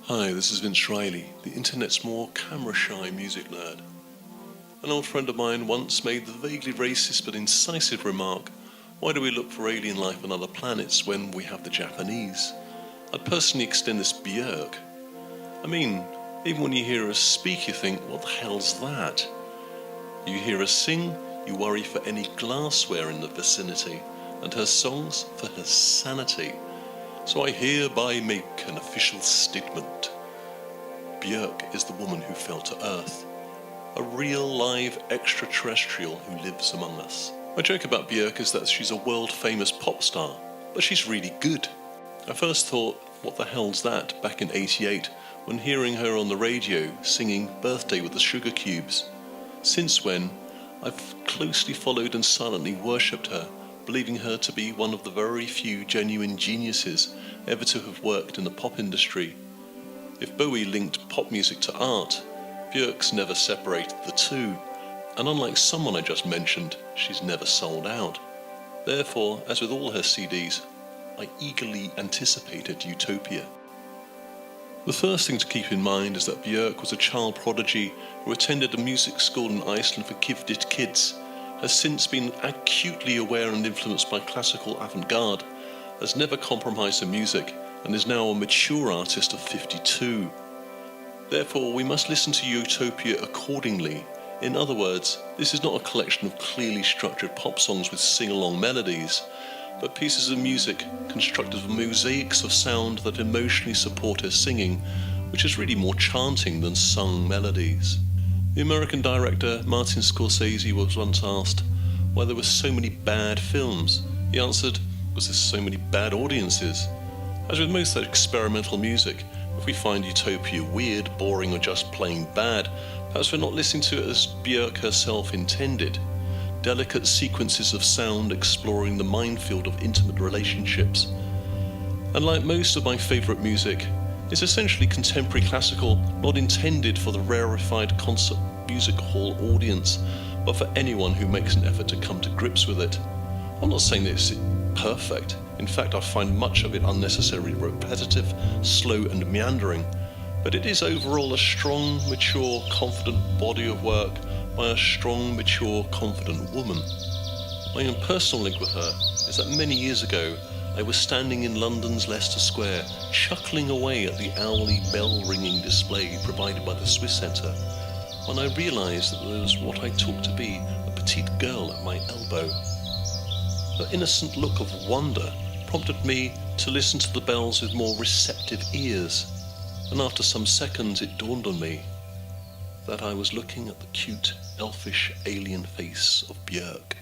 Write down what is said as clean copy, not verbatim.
Hi, this is Vince Reilly, the internet's more camera-shy music nerd. An old friend of mine once made the vaguely racist but incisive remark, why do we look for alien life on other planets when we have the Japanese? I'd personally extend this Bjork. I mean, even when you hear her speak you think, what the hell's that? You hear her sing, you worry for any glassware in the vicinity, and her songs for her sanity. So I hereby make an official statement. Bjork is the woman who fell to Earth. A real live extraterrestrial who lives among us. My joke about Bjork is that she's a world famous pop star, but she's really good. I first thought, what the hell's that, back in '88, when hearing her on the radio singing Birthday with the Sugar Cubes. Since when, I've closely followed and silently worshipped her, believing her to be one of the very few genuine geniuses ever to have worked in the pop industry. If Bowie linked pop music to art, Bjork's never separated the two, and unlike someone I just mentioned, she's never sold out. Therefore, as with all her CDs, I eagerly anticipated Utopia. The first thing to keep in mind is that Bjork was a child prodigy who attended a music school in Iceland for gifted kids, has since been acutely aware and influenced by classical avant-garde, has never compromised her music, and is now a mature artist of 52. Therefore, we must listen to Utopia accordingly. In other words, this is not a collection of clearly structured pop songs with sing-along melodies, but pieces of music constructed of mosaics of sound that emotionally support her singing, which is really more chanting than sung melodies. The American director Martin Scorsese was once asked why there were so many bad films. He answered, was there so many bad audiences? As with most experimental music, if we find Utopia weird, boring or just plain bad, perhaps we're not listening to it as Bjork herself intended. Delicate sequences of sound exploring the minefield of intimate relationships. And like most of my favourite music, it's essentially contemporary classical, not intended for the rarefied concert music hall audience, but for anyone who makes an effort to come to grips with it. I'm not saying that it's perfect. In fact, I find much of it unnecessarily repetitive, slow and meandering, but it is overall a strong, mature, confident body of work by a strong, mature, confident woman. My own personal link with her is that many years ago, I was standing in London's Leicester Square, chuckling away at the hourly bell-ringing display provided by the Swiss Centre, when I realised that there was what I took to be a petite girl at my elbow. Her innocent look of wonder prompted me to listen to the bells with more receptive ears, and after some seconds it dawned on me that I was looking at the cute, elfish alien face of Bjork.